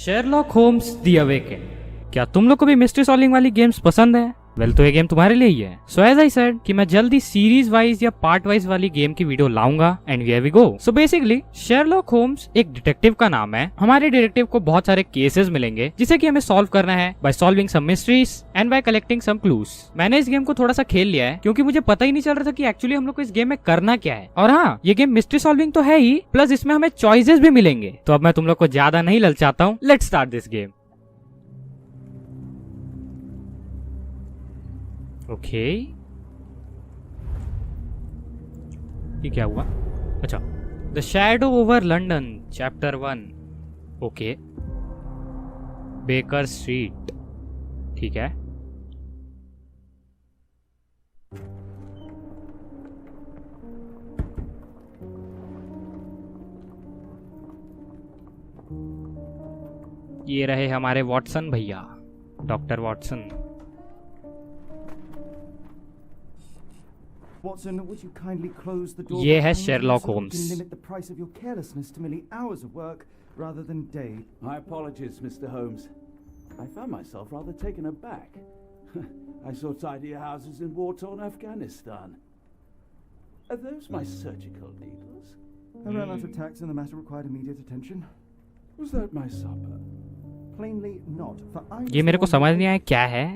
Sherlock Holmes the awakened. क्या तुम लोग को भी मिस्ट्री सॉल्विंग वाली गेम्स पसंद है? वेल तो ये गेम तुम्हारे लिए ही है। सो एज आई सेड कि मैं जल्दी सीरीज वाइज या पार्ट वाइज वाली गेम की वीडियो लाऊंगा and here we go. So basically Sherlock Holmes एक डिटेक्टिव का नाम है। हमारे डिटेक्टिव को बहुत सारे केसेस मिलेंगे जिसे कि हमें सॉल्व करना है by solving some mysteries and by collecting some clues. मैंने इस गेम को थोड़ा सा खेल लिया है क्योंकि मुझे पता ही नहीं चल रहा था कि एक्चुअली हम लोग को इस गेम में करना क्या है। और हाँ, ये गेम मिस्ट्री सॉल्विंग तो है ही, प्लस इसमें हमें चॉइसेस भी मिलेंगे। तो अब मैं तुम लोग को ज्यादा नहीं ललचाता हूँ, let's start this game. Okay ये क्या हुआ? अच्छा, the shadow over London chapter 1। Okay, baker street, ठीक है। ये रहे हमारे वॉटसन भैया, doctor Watson. Watson, would you kindly close the door? ये है Sherlock Holmes. So limit the price of your carelessness to merely hours of work rather than days. My apologies, Mr. Holmes. I found myself rather taken aback. I saw tidier houses in war-torn Afghanistan. Are those my surgical needles? I ran out of tacks and the matter required immediate attention. Was that my supper? Plainly not. For I ये मेरे को समझ नहीं आया क्या है,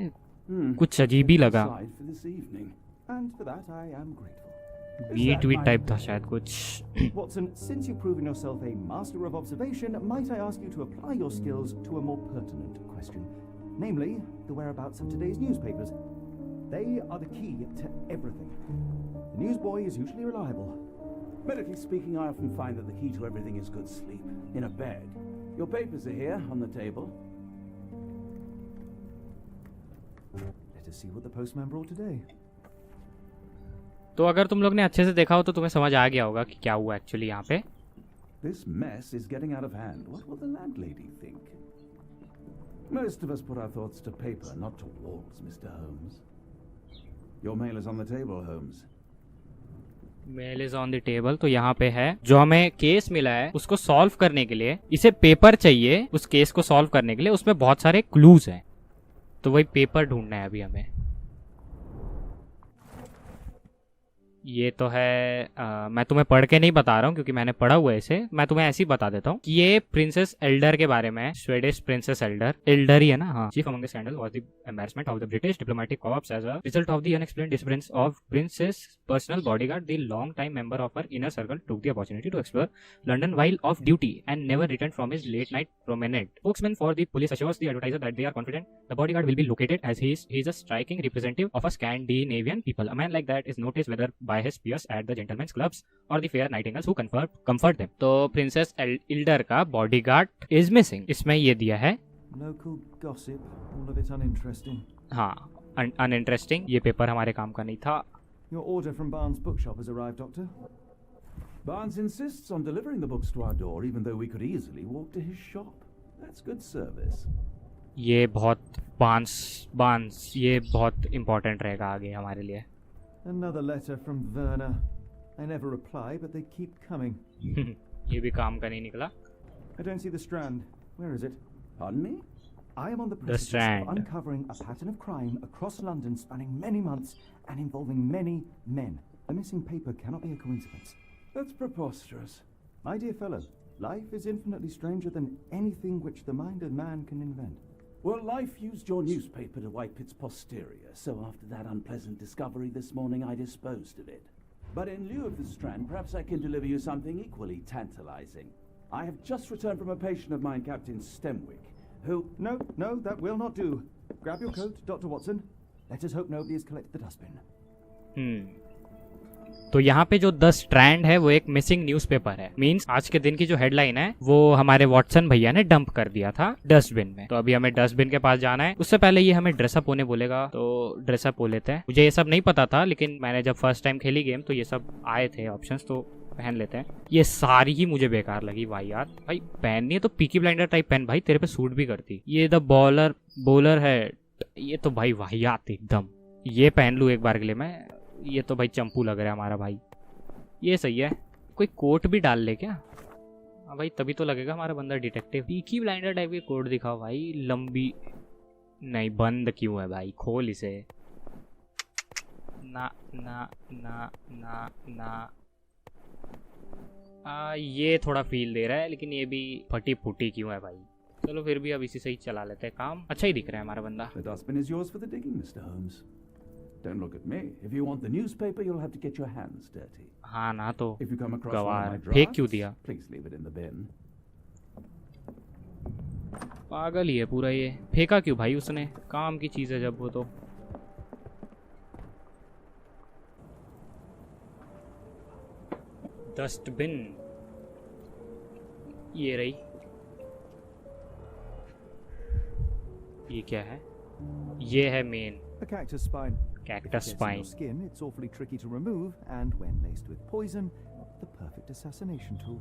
कुछ अजीब ही लगा। For this evening. And for that I am grateful. Wheat wheat type था शायद कुछ। Watson, since you've proven yourself a master of observation, might I ask you to apply your skills to a more pertinent question, namely the whereabouts of today's newspapers. They are the key to everything. The newsboy is usually reliable. Medically speaking, I often find that the key to everything is good sleep in a bed. Your papers are here on the table. Let us see what the postman brought today. तो अगर तुम लोग ने अच्छे से देखा हो तो तुम्हें समझ आ गया होगा कि क्या हुआ एक्चुअली यहाँ पे। This mess is getting out of hand. What will the landlady think? Most of us put our thoughts to paper, not to walls, Mr. Holmes. Your mail is on the table, Holmes. Mail is on the table. तो यहाँ पे है जो हमें case मिला है उसको solve करने के लिए इसे पेपर चाहिए। उस केस को सॉल्व करने के लिए उसमें बहुत सारे क्लूज हैं, तो वही पेपर ढूंढना है अभी हमें। ये तो है मैं तुम्हें पढ़ के नहीं बता रहा हूँ क्योंकि मैंने पढ़ा हुआ है इसे। मैं तुम्हें ऐसे ही बता देता हूँ कि ये प्रिंसेस एल्डर के बारे में है। स्वीडिश प्रिंसेस एल्डर ही है ना? हाँ। Chief among the scandal was the embarrassment of the British diplomatic corps as a result of the unexplained disappearance of princess personal bodyguard. The long time member of her inner circle took the opportunity to explore London while off duty and never return from his late night promenade. Spokesman for the police assures the advertiser that they are confident the bodyguard will be located as he is a striking representative of a Scandinavian people. A man like that is noticed whether by his peers at the gentlemen's clubs or the fair nightingales who comfort them. तो princess Elder का bodyguard is missing. इसमें ये दिया है Local gossip, all of it uninteresting. हाँ, uninteresting। ये paper हमारे काम का नहीं था। Your order from Barnes' bookshop has arrived, Doctor. Barnes insists on delivering the books to our door, even though we could easily walk to his shop. That's good service. ये बहुत बांस ये बहुत इम्पोर्टेंट रहेगा आगे हमारे लिए। Another letter from Werner. I never reply, but they keep coming. ये भी काम का नहीं निकला। I don't see the Strand. Where is it? Pardon me? I am on the The precipice Strand. of uncovering a pattern of crime across London spanning many months and involving many men. The missing paper cannot be a coincidence. That's preposterous. My dear fellow, life is infinitely stranger than anything which the mind of man can invent. Well, life used your newspaper to wipe its posterior, so after that unpleasant discovery this morning, I disposed of it. But in lieu of the Strand, perhaps I can deliver you something equally tantalizing. I have just returned from a patient of mine, Captain Stemwick, who... No, that will not do. Grab your coat, Dr. Watson. Let us hope nobody has collected the dustbin. तो यहाँ पे जो the strand है वो एक missing newspaper है। Means आज के दिन की जो हेडलाइन है वो हमारे वॉटसन भैया ने डंप कर दिया था डस्टबिन में। तो अभी हमें डस्टबिन के पास जाना है। उससे पहले ये हमें ड्रेसअप होने बोलेगा, तो ड्रेसअप हो लेते हैं। मुझे ये सब नहीं पता था, लेकिन मैंने जब फर्स्ट टाइम खेली गेम तो ये सब आए थे ऑप्शंस, तो पहन लेते हैं। ये सारी ही मुझे बेकार लगी भाई यार। भाई पहननी है तो पीकी ब्लाइंडर टाइप पहन भाई, तेरे पे सूट भी करती। ये द बॉलर है, ये तो भाई वाहियात एकदम। ये पहन लूँ एक बार के लिए मैं। ये तो भाई चंपू लग रहा है हमारा भाई। ये सही है। कोई कोट भी डाल ले क्या? हाँ भाई, तभी तो लगेगा हमारा बंदा डिटेक्टिव। पीकी ब्लाइंडर टाइप की कोड दिखाओ भाई। लंबी नहीं, बंद क्यों है भाई? खोल इसे। ना ना ना ना ना। ये थोड़ा फील दे रहा है, लेकिन ये भी फटी फूटी क्यों है भाई? चलो फिर भी अब इसी से ही चला लेते हैं काम। अच्छा ही दिख रहा है हमारा बंदा। The dustbin is yours for the digging, Mr. Holmes. Don't look at me. If you want the newspaper, you'll have to get your hands dirty. हाँ ना तो If you come across one of गवार my फेंक क्यों drafts, दिया? please leave it in the bin. पागल ही है पूरा ये। फेंका क्यों भाई उसने? काम की चीज है जब वो तो। डस्टबिन ये रही। ये क्या है? ये है main A cactus spine. Cactus If it gets in spine. your skin, it's awfully tricky to remove, and when laced with poison, the perfect assassination tool.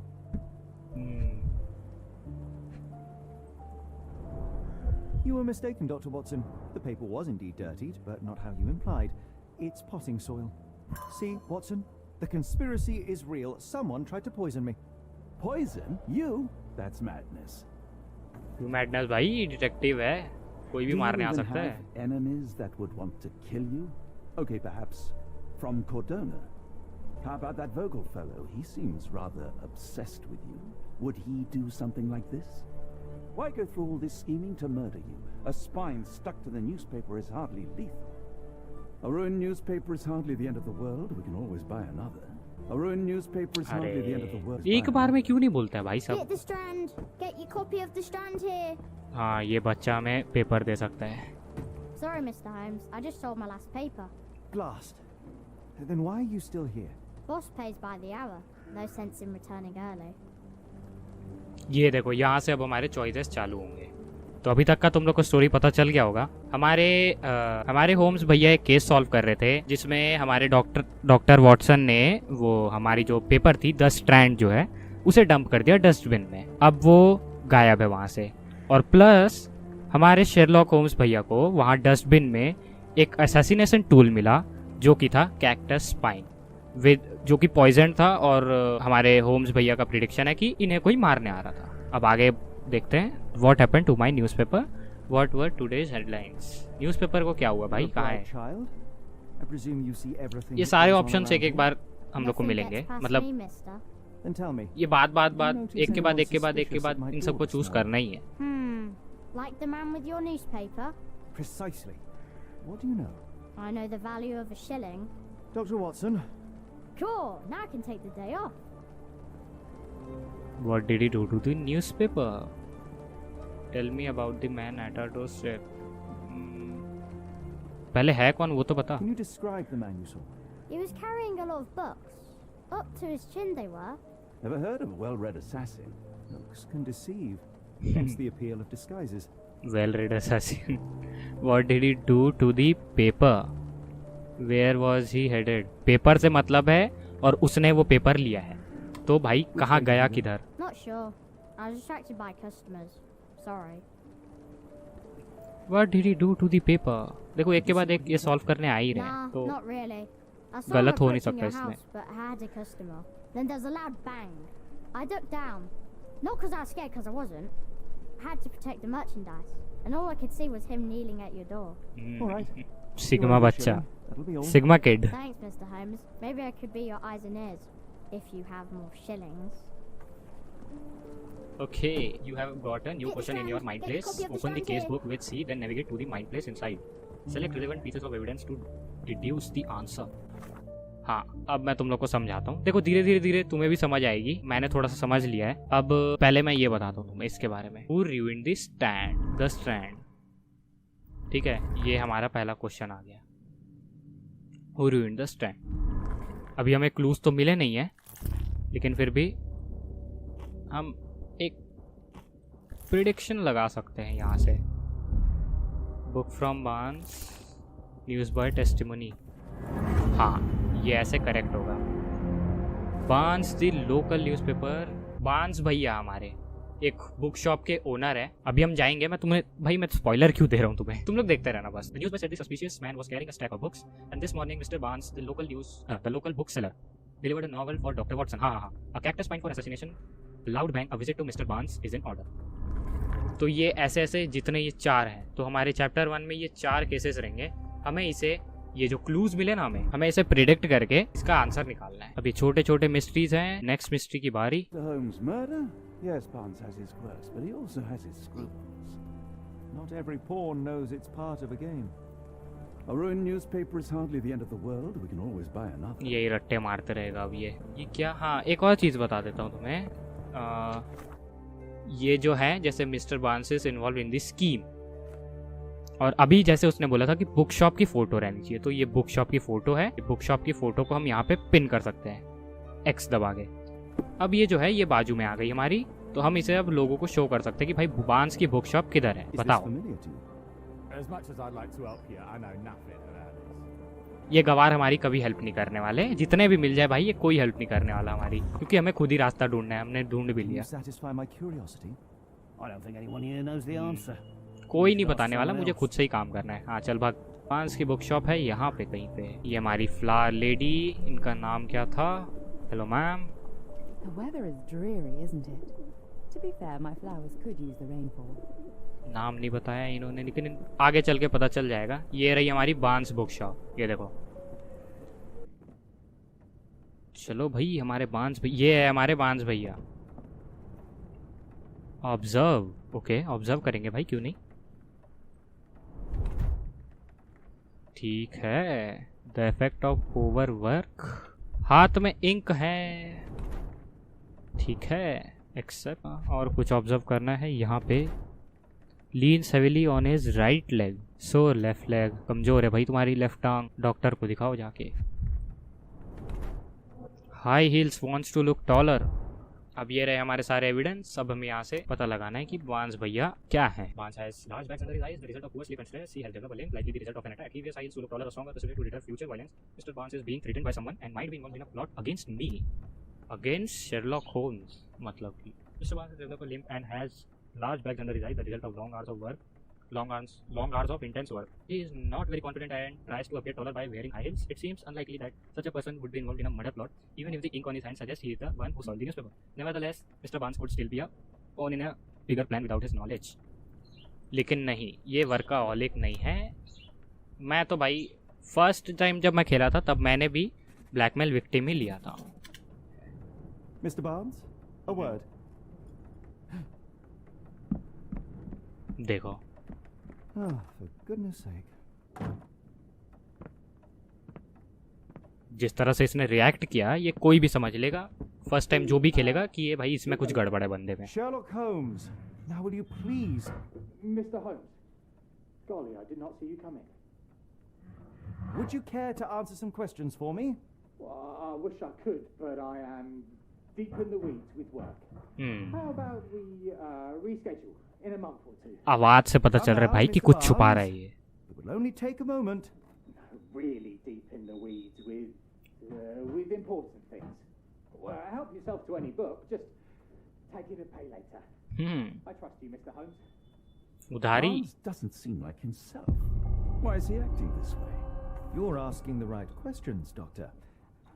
You were mistaken, Dr. Watson. The paper was indeed dirtied, but not how you implied. It's potting soil. See, Watson, the conspiracy is real. Someone tried to poison me. Poison? You? That's madness. You madness भाई, detective है, कोई भी Do you मारने आ even सकता है। have enemies that would want to kill you? Okay, perhaps from Cordona. How about that Vogel fellow? He seems rather obsessed with you. Would he do something like this? Why go through all this scheming to murder you? A spine stuck to the newspaper is hardly lethal. A ruined newspaper is hardly the end of the world. We can always buy another. A ruined newspaper is hardly the end of the world. एक बार में क्यों नहीं बोलता है भाई Get साहब? the Strand. Get your copy of the Strand here. हाँ, ये बच्चा हमें पेपर दे सकता है। Sorry, Mr. Holmes. I just sold my last paper. Blast. Then why are you still here? Boss pays by the hour. No sense in returning early. ये देखो, यहाँ से अब हमारे चॉइसेस चालू होंगे। तो अभी तक का तुम लोग को स्टोरी पता चल गया होगा। हमारे होम्स भैया एक केस सॉल्व कर रहे थे, जिसमें हमारे डॉक्टर वॉटसन ने वो हमारी जो पेपर थी 10 स्ट्रैंड जो है उसे डंप कर दिया डस्टबिन में। अब वो गायब है वहाँ से। और प्लस हमारे शेरलॉक होम्स भैया को वहाँ डस्टबिन में एक असैसिनेशन टूल मिला, जो कि था कैक्टस स्पाइन जो कि पॉइजन था। और हमारे होम्स भैया का प्रिडिक्शन है कि इन्हें कोई मारने आ रहा था। अब आगे देखते हैं। What happened to my newspaper, what were today's headlines. Newspaper को क्या हुआ भाई, You're a कहाँ bright है? child. I presume you see everything ये that सारे goes on ऑप्शंस एक around एक here? बार हम लोग को Nothing मिलेंगे। gets past मतलब me, mister. Then tell me. ये बात notice एक के बाद anyone एक के बाद एक के suspicious बाद at my इन सबको door चूज tonight? करना ही है। Like the man with your newspaper? Precisely. What do you know? I know the value of a shilling. Dr. Watson, Cool. Now I can take the day off. What did he do to the newspaper? Tell me about the man at our doorstep. पहले है कौन वो तो बता। can you describe the man you saw? He was carrying a lot of books. Up to his chin they were. Never heard of a well-read assassin. Looks can deceive. Hence the appeal of disguises. Well-read assassin. What did he do to the paper? Where was he headed? Paper से मतलब है और उसने वो paper लिया है। तो भाई कहाँ गया किधर? Not sure. I was distracted by customers. Sorry. What did he do to the paper? देखो एक के बाद एक ये सॉल्व करने आ ही रहे हैं। Nah, तो not really. I saw him गलत हो नहीं approaching सकता your इसमें। house, but I had a customer. Then there's a loud bang. I ducked down. Not because I was scared, because I wasn't. I had to protect the merchandise. And all I could see was him kneeling at your door. All right. Sigma You have a बच्चा, shilling. That'll be all. Sigma kid. Thanks, Mr. Holmes. Maybe I could be your eyes and ears. If you have more shillings. Okay, you have got a new Get the question in your Strand. mind Get the place. copy of the Open the Strand case here. book with C, then navigate to the mind place inside. Select relevant pieces of evidence to deduce the answer. हाँ, अब मैं तुम लोग को समझाता हूँ। देखो धीरे तुम्हें भी समझ आएगी। मैंने थोड़ा सा समझ लिया है। अब पहले मैं ये बताता हूँ तुम्हें इसके बारे में। Who ruined the strand? ठीक है, ये हमारा पहला क्वेश्चन आ गया। Who ruined the strand? अभी हमें क्लूज तो मिले नहीं है, लेकिन फिर भी हम एक प्रिडिक्शन लगा सकते हैं यहाँ से। Book from Barnes, news boy testimony. हाँ, ये ऐसे करेक्ट होगा। Barnes the local newspaper. Barnes भैया हमारे एक बुक शॉप के ओनर है। अभी हम जाएंगे। मैं स्पॉइलर क्यों दे रहा हूँ तुम्हें? तुम लोग देखते रहना बस। The newspaper said the suspicious man was carrying a stack of books, and this morning Mr. Barnes, the local bookseller, delivered a novel for Dr. Watson. हाँ, a cactus spine for assassination loud bang, a visit to Mr Barnes is in order. तो ये ऐसे ऐसे जितने ये 4 हैं, तो हमारे चैप्टर 1 में ये 4 केसेस रहेंगे। हमें इसे ये जो क्लूज मिले ना हमें इसे प्रिडिक्ट करके इसका आंसर निकालना है। अभी छोटे छोटे मिस्ट्रीज हैं। नेक्स्ट मिस्ट्री की बारी। Holmes' murder? Yes, Barnes has his quirks, but he also has his scruples. Not every pawn knows it's part of a game. A ruined newspaper is hardly the end of the world. We can always buy another. यही रट्टे मारते रहेगा अब ये क्या। हाँ, एक और चीज़ बता देता हूँ तुम्हें। ये जो है जैसे mister Barnes is involve in the scheme, और अभी जैसे उसने बोला था कि बुक शॉप की फोटो रहनी चाहिए, तो ये बुक शॉप की फोटो है। बुक शॉप की फोटो को हम यहाँ पे पिन कर सकते हैं एक्स दबा के। अब ये जो है ये बाजू में आ गई हमारी, तो हम इसे अब लोगों को शो कर सकते हैं कि भाई बार्न्स की बुक शॉप किधर है, बताओ। ये गवार हमारी कभी हेल्प नहीं करने वाले, जितने भी मिल जाए भाई ये कोई हेल्प नहीं करने वाला हमारी, क्योंकि हमें खुद ही रास्ता ढूंढना है। हमने ढूंढ भी लिया। कोई नहीं बताने वाला, मुझे खुद से ही काम करना है। हाँ चल भाग। बार्न्स की बुक शॉप है यहाँ पे कहीं पे। ये हमारी फ्लावर लेडी, इनका नाम क्या था? Hello ma'am. The weather is dreary, isn't it? To be fair, my flowers could use the rainfall. नाम नहीं बताया इन्होंने, लेकिन आगे चल के पता चल जाएगा। ये रही हमारी बार्न्स बुक शॉप, ये देखो। चलो भाई हमारे बार्न्स भैया, ये है हमारे बार्न्स भैया। ऑब्जर्व, ओके ऑब्जर्व करेंगे भाई, क्यों नहीं। ठीक है। The effect of over work, हाथ में इंक है, ठीक है एक्सेप्ट। और कुछ ऑब्जर्व करना है यहाँ पे। Leans heavily on his right leg, so left leg कमजोर है भाई तुम्हारी लेफ्ट टांग, डॉक्टर को दिखाओ जाके। High heels wants to look taller. अब ये रहे हमारे सारे एविडेंस। अब हमें यहाँ से पता लगाना है कि बार्न्स भैया क्या है। Barnes has large bags under his eyes, the result of poor sleep and stress. He has developed a limp likely the result of an attack. He wears high heels to look taller, a stronger possibility to deter future violence. Mr. Barnes is being threatened by someone and might be involved in a plot against me, against Sherlock Holmes। मतलब कि Mr. Barnes has developed a limp and has large bags under his eyes, the result of long hours of work, long hours of intense work. He is not very confident and tries to appear taller by wearing high heels. It seems unlikely that such a person would be involved in a murder plot, even if the ink on his hand suggests he is the one who sold the newspaper. Nevertheless, Mr. Barnes could still be a pawn in a bigger plan without his knowledge. लेकिन नहीं, ये workaholic नहीं है। मैं तो भाई first time जब मैं खेला था तब मैंने भी ब्लैकमेल विक्टिम ही लिया था। Mr. Barnes, a word. देखो। Oh, for goodness sake. जिस तरह से इसने रिएक्ट किया ये कोई भी समझ लेगा फर्स्ट टाइम जो भी खेलेगा कि ये भाई इसमें कुछ गड़बड़ है बंदे में। Sherlock Holmes, now will you please? Mr. Holmes, golly, I did not see you come in. Would you care to answer some questions for me? Well, I wish I could, but I am deep in the weeds with work. How about we reschedule in a month or two? आवाज से पता चल रहा है भाई कि कुछ छुपा रहा है ये। It will only take a moment. Really deep in the weeds with important things. Well, help yourself to any book. Just take it and pay later. I trust you, Mr. Holmes. उधारी। Barnes doesn't seem like himself. Why is he acting this way? You're asking the right questions, Doctor.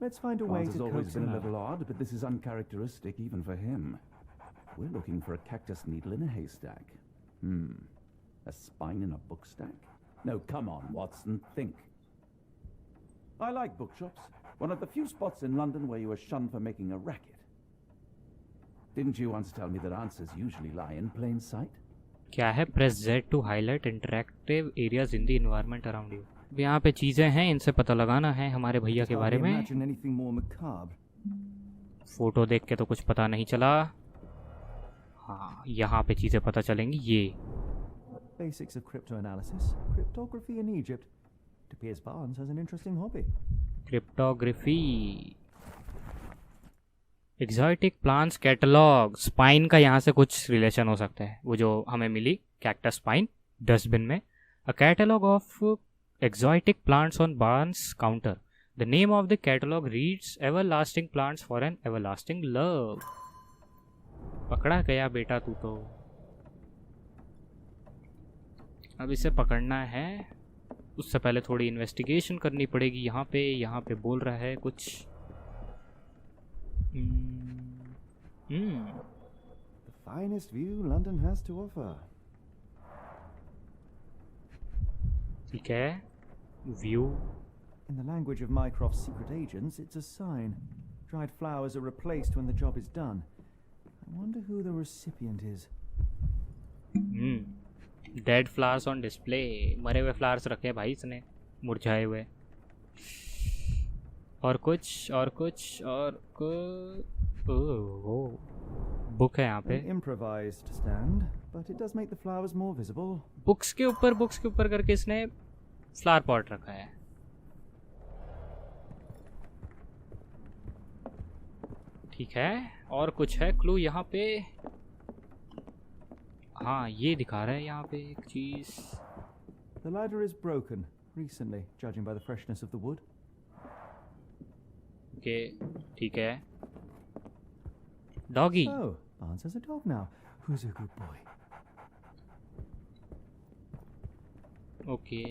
Let's find a way Barnes to has always coax been him a little out. odd, but this is uncharacteristic even for him. We're looking for a cactus needle in a haystack. A spine in a book stack? No, come on, Watson, think. I like bookshops. One of the few spots in London where you are shunned for making a racket. Didn't you once tell me that answers usually lie in plain sight? क्या है? Press Z to highlight interactive areas in the environment around you. यहाँ पे चीजें हैं, इनसे पता लगाना है हमारे भैया के बारे में। Imagine anything more macabre. Photo देख के तो कुछ पता नहीं चला। हाँ, यहाँ पे चीजें पता चलेंगी। ये Basics of cryptoanalysis, cryptography in Egypt. It appears Barnes has an interesting hobby. Cryptography, exotic plants catalogue. Spine का यहाँ से कुछ रिलेशन हो सकता है, वो जो हमें मिली कैक्टस स्पाइन डस्टबिन में। A catalogue of exotic plants on Barnes' counter. The name of the catalog reads everlasting plants for an everlasting love. पकड़ा गया बेटा तू तो। अब इसे पकड़ना है, उससे पहले थोड़ी इन्वेस्टिगेशन करनी पड़ेगी। यहाँ पे बोल रहा है कुछ। finest view London has to offer. ठीक है, view. In the language of Mycroft's secret agents, it's a sign. Dried flowers are replaced when the job is done. I wonder who the recipient is. Dead flowers on display. मरे हुए flowers रखे भाई इसने, मुरझाए हुए. और कुछ ओह, book है यहाँ पे. An improvised stand, but it does make the flowers more visible. Books के ऊपर करके इसने फ्लावर पॉट रखा है. ठीक है, और कुछ है क्लू यहाँ पे. हाँ, ये दिखा रहा है यहाँ पे एक चीज. The ladder is broken recently, judging by the freshness of the wood. Okay, ठीक है. Doggy. Oh, Barnes has a dog now. Who's a good boy? Okay,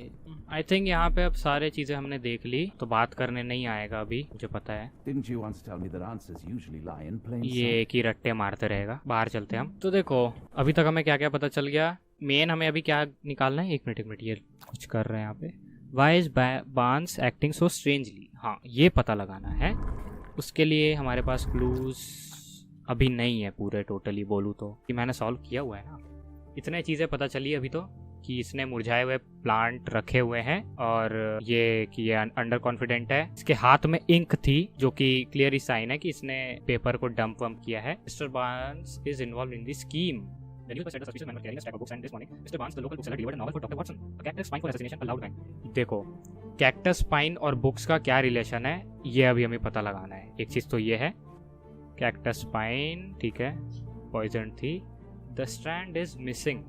I think यहाँ पे अब सारे चीजें हमने देख ली, तो बात करने नहीं आएगा अभी, मुझे पता है. Didn't you once tell me that answers usually lie in plain sight? ये एक ही रट्टे मारते रहेगा. बाहर चलते हैं हम. तो देखो, अभी तक हमें क्या क्या पता चल गया. मेन हमें अभी क्या निकालना है. एक मिनट, ये कुछ कर रहे हैं यहाँ पे. Why is Barnes acting so strangely? हाँ, ये पता लगाना है. उसके लिए हमारे पास क्लूज अभी नहीं है पूरे टोटली. बोलूँ तो कि मैंने सॉल्व किया हुआ है ना. इतने चीज़ें पता चली अभी तो, कि इसने मुरझाए हुए प्लांट रखे हुए हैं, और ये कि ये अंडर कॉन्फिडेंट है. इसके हाथ में इंक थी, जो कि क्लियर साइन है कि इसने पेपर को डंप वम्प किया है. Mister Barnes is involve in the scheme. The newspaper said a suspicious man was carrying a stack of books, and this morning, Mr. Barnes, the local bookseller, delivered a novel for Dr. Watson. A cactus pine for assassination, a loud bang. देखो, cactus pine और books का क्या relation है, ये अभी हमें पता लगाना है. एक चीज तो ये है, कैक्टस पाइन ठीक है, पॉइजन थी. The strand is missing.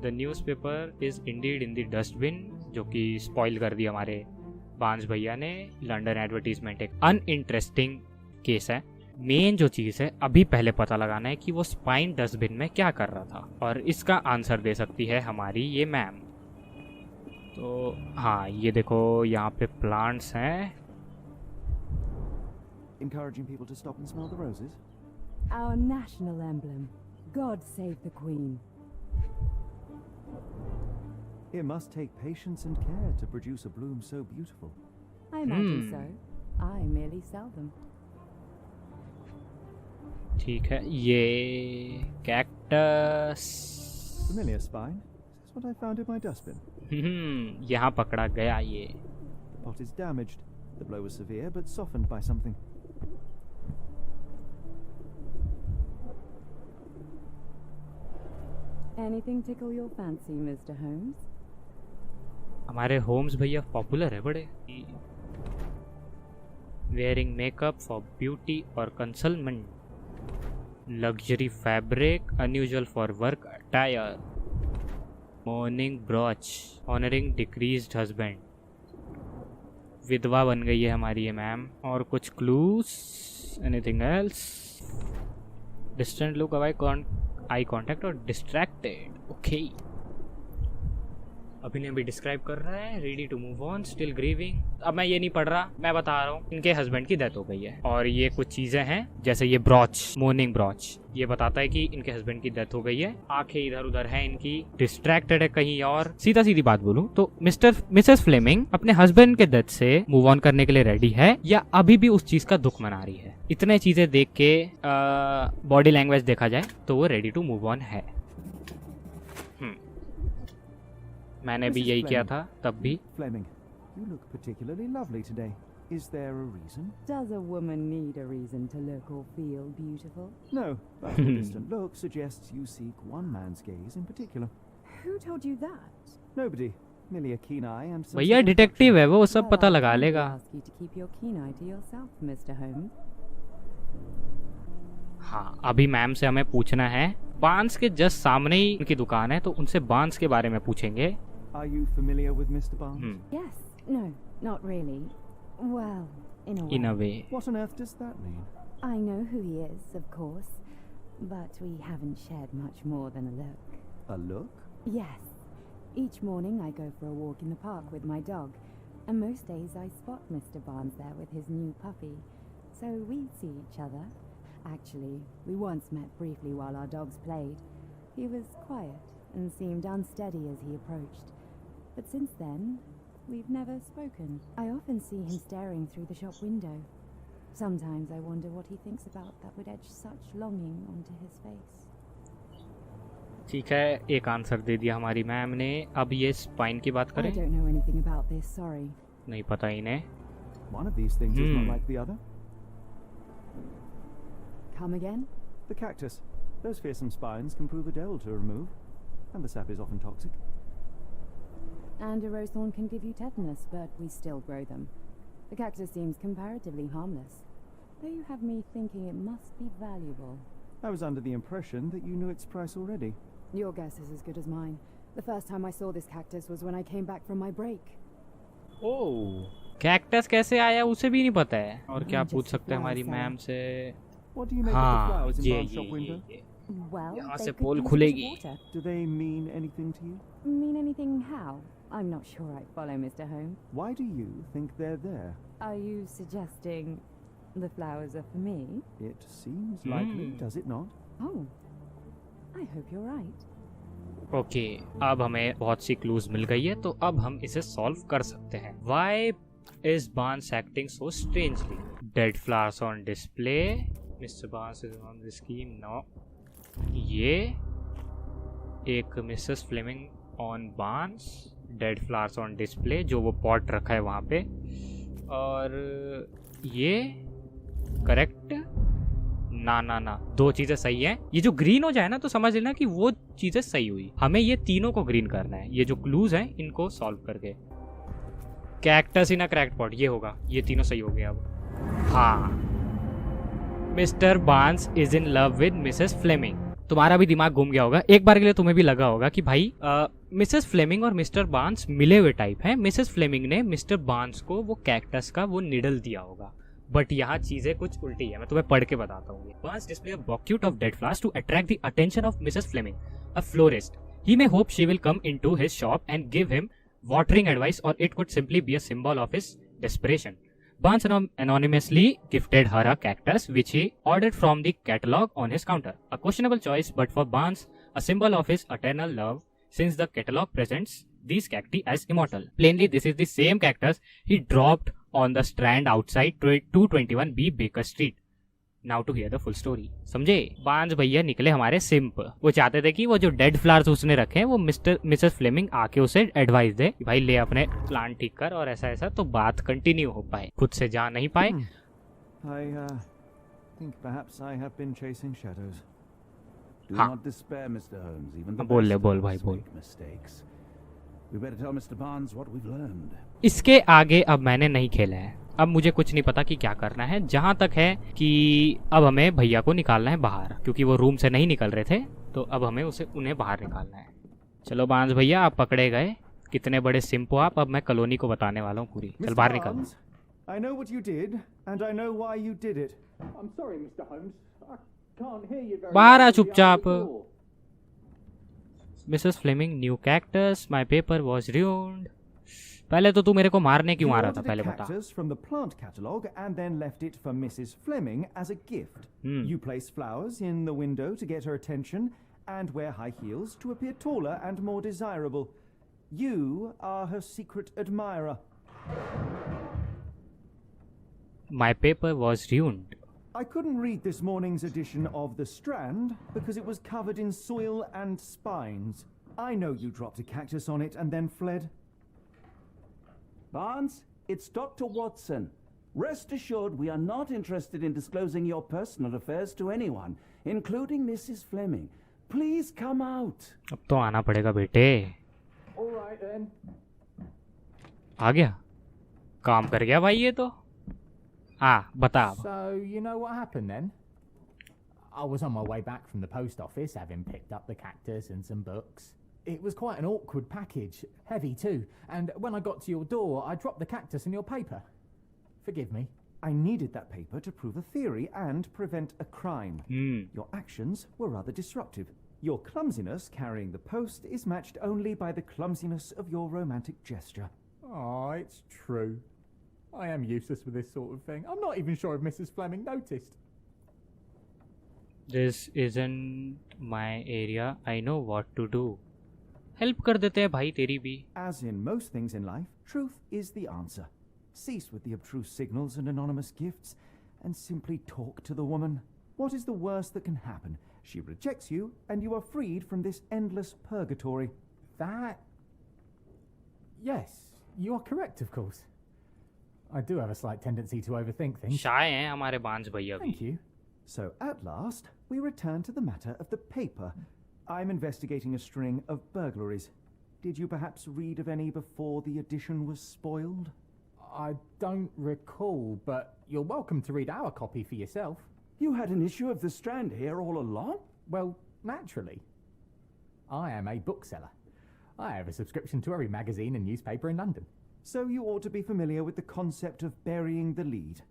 The newspaper is Indeed in the dustbin, जो कि स्पॉइल कर दिया हमारे बांस भैया ने. लंडन एडवर्टीजमेंट एक अनइंटरेस्टिंग केस है. मेन जो चीज़ है अभी पहले पता लगाना है कि वो स्पाइन डस्टबिन में क्या कर रहा था, और इसका आंसर दे सकती है हमारी ये मैम. तो हाँ, ये देखो यहाँ पे प्लांट्स हैं. Encouraging people to stop and smell the roses. Our national emblem. God save the Queen. It must take patience and care to produce a bloom so beautiful. I imagine so. I merely sell them. ठीक है, ये cactus. Familiar spine. Is this what I found in my dustbin? यहाँ पकड़ा गया ये. The pot is damaged. The blow was severe, but softened by something. Anything tickle your fancy, Mr. Holmes? हमारे Holmes भैया popular है बड़े. Wearing makeup for beauty और concealment. Luxury fabric, unusual for work attire. Mourning brooch, honouring deceased husband. विधवा बन गई है हमारी ये मैम. और कुछ clues, anything else. Distant look, eye contact और डिस्ट्रैक्टेड. ओके, अभी ने भी डिस्क्राइब कर रहा है. Ready to move on, still grieving. अब मैं ये नहीं पढ़ रहा, मैं बता रहा हूँ. इनके हस्बैंड की डेथ हो गई है, और ये कुछ चीजें हैं जैसे ये ब्रॉच, मॉर्निंग ब्रॉच, ये बताता है कि इनके हस्बैंड की डेथ हो गई है. आंखें इधर उधर हैं इनकी, डिस्ट्रैक्टेड है कहीं और. सीधा सीधी बात बोलूं तो मिसेस फ्लेमिंग अपने हस्बैंड के डेथ से मूव ऑन करने के लिए रेडी है, या अभी भी उस चीज का दुख मना रही है. इतने चीजें देख के बॉडी लैंग्वेज देखा जाए तो वो रेडी टू मूव ऑन है. मैंने भी यही किया था तब भी. Fleming, you look particularly lovely today. Is there a reason? Does a woman need a reason to look or feel beautiful? No, but your distant look suggests you seek one man's gaze in particular. Who told you that? Nobody. Merely a keen eye and some भैया detective है वो, सब पता लगा Well, I लेगा. ask you to keep your keen eye to yourself, Mr. Holmes. हाँ, अभी ma'am से हमें पूछना है. बांस के जस्ट सामने ही उनकी दुकान है, तो उनसे बांस के बारे में पूछेंगे. Are you familiar with Mr. Barnes? Yes. No, not really. Well, in a way. In a way. What on earth does that mean? I know who he is, of course, but we haven't shared much more than a look. A look? Yes. Each morning I go for a walk in the park with my dog, and most days I spot Mr. Barnes there with his new puppy. So we see each other, Actually, we once met briefly while our dogs played. He was quiet and seemed unsteady as he approached. But since then, we've never spoken. I often see him staring through the shop window. Sometimes I wonder what he thinks about that would etch such longing onto his face. ठीक है, एक answer दे दिया हमारी ma'am ने। अब ये spine की बात I करें। don't know anything about this, sorry. नहीं पता इन्हें। One of these things is not like the other. Come again? The cactus. Those fearsome spines can prove a dell to remove, and the sap is often toxic. And a rose thorn can give you tetanus, but we still grow them. The cactus seems comparatively harmless, though you have me thinking it must be valuable. I was under the impression that you knew its price already. Your guess is as good as mine. The first time I saw this cactus was when I came back from my break. Oh, cactus कैसे आया उसे भी नहीं पता है। और क्या Just पूछ सकते हैं हमारी flowers, मैम से? What do you make of the हाँ, flowers in ये Barnes shop window? Well, यहाँ they say could pole use a bit of खुलेगी। water. Do they mean anything to you? Mean anything how? I'm not sure I follow, Mr. Holmes. Why do you think they're there? Are you suggesting the flowers are for me? It seems likely, does it not? Oh, I hope you're right. Okay, अब हमें बहुत सी clues मिल गई है, तो अब हम इसे solve कर सकते हैं। Why is Barnes acting so strangely? Dead flowers on display. Mr. Barnes is on the scheme. No. ये एक Mrs. Fleming on Barnes. Dead flowers on display, जो वो पॉट रखा है वहाँ पे। और ये करेक्ट ना ना ना, दो चीजें सही हैं। ये जो ग्रीन हो जाए ना तो समझ लेना कि वो चीजें सही हुई। हमें ये तीनों को ग्रीन करना है। ये जो क्लूज हैं इनको सॉल्व करके। Cactus in a cracked pot, ये होगा। ये तीनों सही हो गए अब। हाँ, Mr Barnes is in love with Mrs Fleming. तुम्हारा भी दिमाग घूम गया होगा, एक बार के लिए तुम्हें भी लगा होगा कि भाई मिसेस फ्लेमिंग और मिस्टर बार्न्स मिले हुए टाइप हैं। मिसेस फ्लेमिंग ने मिस्टर बार्न्स को वो कैक्टस का वो निडल दिया होगा, बट यहाँ चीजें कुछ उल्टी है। मैं तुम्हें पढ़ के बताता हूँ। Barnes display a bouquet of dead flowers to attract the attention of Mrs. Fleming, a florist. He may hope she will come into his shop and give him watering advice, or it could simply be a symbol of his desperation. Barnes anonymously gifted her a cactus, which he ordered from the catalog on his counter. A questionable choice, but for Barnes, a symbol of his eternal love, since the catalog presents these cacti as immortal. Plainly, this is the same cactus he dropped on the strand outside 221B Baker Street. Now to hear the full story. समझे? बांस भैया निकले हमारे सिंप। वो चाहते थे कि वो जो डेड फ्लावर्स उसने रखे हैं वो मिसेस फ्लेमिंग आके उसे एडवाइस दे कि भाई ले अपने प्लान ठीक कर और ऐसा ऐसा, तो बात कंटिन्यू हो पाए। खुद से जा नहीं पाए। I think perhaps I have been chasing shadows. Do हाँ। not despair, Mr. Holmes. Even the बोल ले, best बोल of भाई, us बोल। make mistakes. We better tell Mr. Barnes what we've learned. इसके आगे अब मैंने नहीं खेला है। अब मुझे कुछ नहीं पता कि क्या करना है। जहां तक है कि अब हमें भैया को निकालना है बाहर, क्योंकि वो रूम से नहीं निकल रहे थे, तो अब हमें उन्हें बाहर निकालना है। चलो बांस भैया, आप पकड़े गए। कितने बड़े सिंप हो आप। अब मैं कॉलोनी को बताने वाला हूँ पूरी। चल Mr. बाहर निकल। Barnes, I know what you did, and I know why you did it. I'm sorry, Mr. Holmes. I can't hear you very बाहर आ well. चुपचाप। Mrs Fleming new cactus, my paper was ruined। पहले तो तू मेरे को मारने क्यों आ रहा था, पहले बता। cactus from the plant catalogue and then left it for Mrs. Fleming as a gift. You place flowers in the window to get her attention and wear high heels to appear taller and more desirable. You are her secret admirer. My paper was ruined. I couldn't read this morning's edition of The Strand because it was covered in soil and spines. I know you dropped a cactus on it and then fled. Barnes, it's Dr. Watson. Rest assured, we are not interested in disclosing your personal affairs to anyone, including Mrs. Fleming. Please come out. अब तो आना पड़ेगा बेटे। All right then. आ गया, काम कर गया भाई ये तो। बता अब। So you know what happened then? I was on my way back from the post office, having picked up the cactus and some books. It was quite an awkward package, heavy too, and when I got to your door, I dropped the cactus in your paper. Forgive me. I needed that paper to prove a theory and prevent a crime. Your actions were rather disruptive. Your clumsiness carrying the post is matched only by the clumsiness of your romantic gesture. Oh, it's true. I am useless with this sort of thing. I'm not even sure if Mrs. Fleming noticed. This isn't my area. I know what to do. Help कर देते हैं भाई तेरी भी. As in most things in life, truth is the answer. Cease with the abstruse signals and anonymous gifts, and simply talk to the woman. What is the worst that can happen? She rejects you, and you are freed from this endless purgatory. That... Yes, you are correct, of course. I do have a slight tendency to overthink things. शाय हैं हमारे बांस भैया भी. Thank you. So, at last, we return to the matter of the paper. I'm investigating a string of burglaries. Did you perhaps read of any before the edition was spoiled? I don't recall, but you're welcome to read our copy for yourself. You had an issue of The Strand here all along? Well, naturally. I am a bookseller. I have a subscription to every magazine and newspaper in London. So you ought to be familiar with the concept of burying the lead.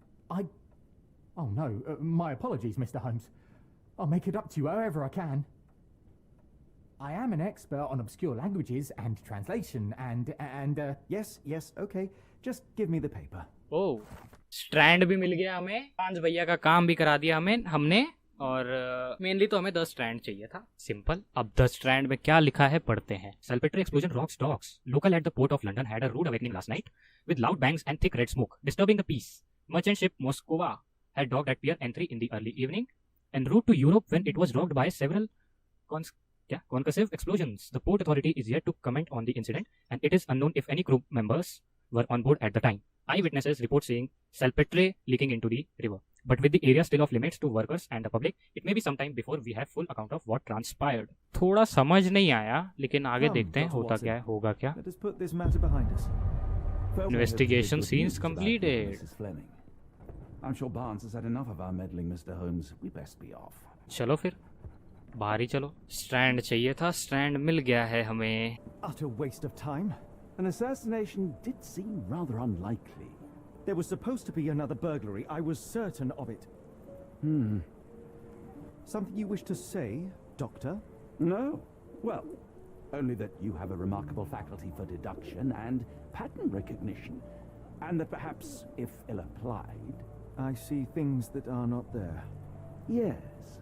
Oh no, my apologies, Mr. Holmes. I'll make it up to you however I can. I am an expert on obscure languages and translation and Yes, okay. Just give me the paper. Oh, strand भी मिल गया हमें. पांच भैया का काम भी करा दिया हमने. और मेनली तो हमें 10 स्ट्रैंड चाहिए था. सिंपल. अब 10 स्ट्रैंड में क्या लिखा है पढ़ते हैं. Salpetre explosion rocks docks. Local at the port of London had a rude awakening last night with loud bangs and thick red smoke, disturbing the peace. Merchant ship Moskova had docked at Pier N3 in the early evening en route to Europe when it was rocked by several concussive explosions. The port authority is yet to comment on the incident, and it is unknown if any crew members were on board at the time. Eyewitnesses report seeing salpetre leaking into the river. But with the area still off limits to workers and the public, it may be some time before we have full account of what transpired. थोड़ा समझ नहीं आया, लेकिन आगे देखते हैं होता क्या है, होगा क्या. Let us put this matter behind us. Investigation scenes completed. Mrs. Fleming. I'm sure Barnes has had enough of our meddling, Mr. Holmes. We best be off. चलो फिर बाहर ही चलो. स्ट्रैंड चाहिए था, स्ट्रैंड मिल गया है हमें. Utter waste of time. An assassination did seem rather unlikely. There was supposed to be another burglary. I was certain of it. Something you wish to say, Doctor? No. Well, only that you have a remarkable faculty for deduction and pattern recognition. And that perhaps, if ill-applied... I see things that are not there. Yes.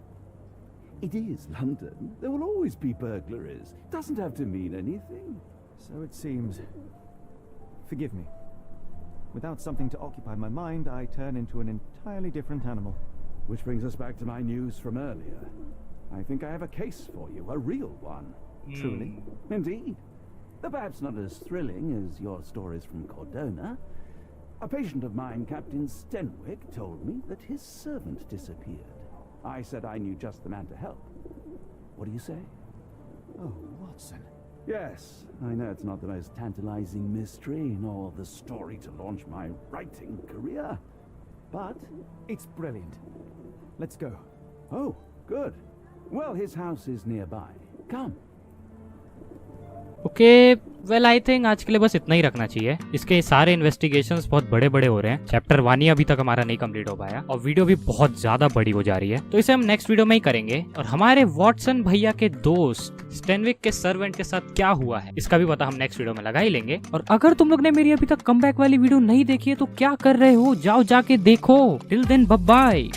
It is London. There will always be burglaries. Doesn't have to mean anything. So it seems. Forgive me. Without something to occupy my mind, I turn into an entirely different animal. Which brings us back to my news from earlier. I think I have a case for you, a real one. Truly? Indeed. Though perhaps not as thrilling as your stories from Cordona. A patient of mine, Captain Stenwick, told me that his servant disappeared. I said I knew just the man to help. What do you say? Oh, Watson. Yes, I know it's not the most tantalizing mystery, nor the story to launch my writing career. But It's brilliant. Let's go. oh, good. Well, his house is nearby. Come. Okay well I think आज के लिए बस इतना ही रखना चाहिए. इसके सारे investigations बहुत बड़े बड़े हो रहे हैं. चैप्टर 1 ही अभी तक हमारा नहीं कंप्लीट हो पाया और वीडियो भी बहुत ज्यादा बड़ी हो जा रही है. तो इसे हम नेक्स्ट वीडियो में ही करेंगे. और हमारे वॉटसन भैया के दोस्त स्टेनविक के सर्वेंट के साथ क्या हुआ है इसका भी पता हम नेक्स्ट वीडियो में लगा ही लेंगे. और अगर तुम लोग ने मेरी अभी तक कमबैक वाली वीडियो नहीं देखी है तो क्या कर रहे हो, जाओ जाके देखो. Till then bye bye.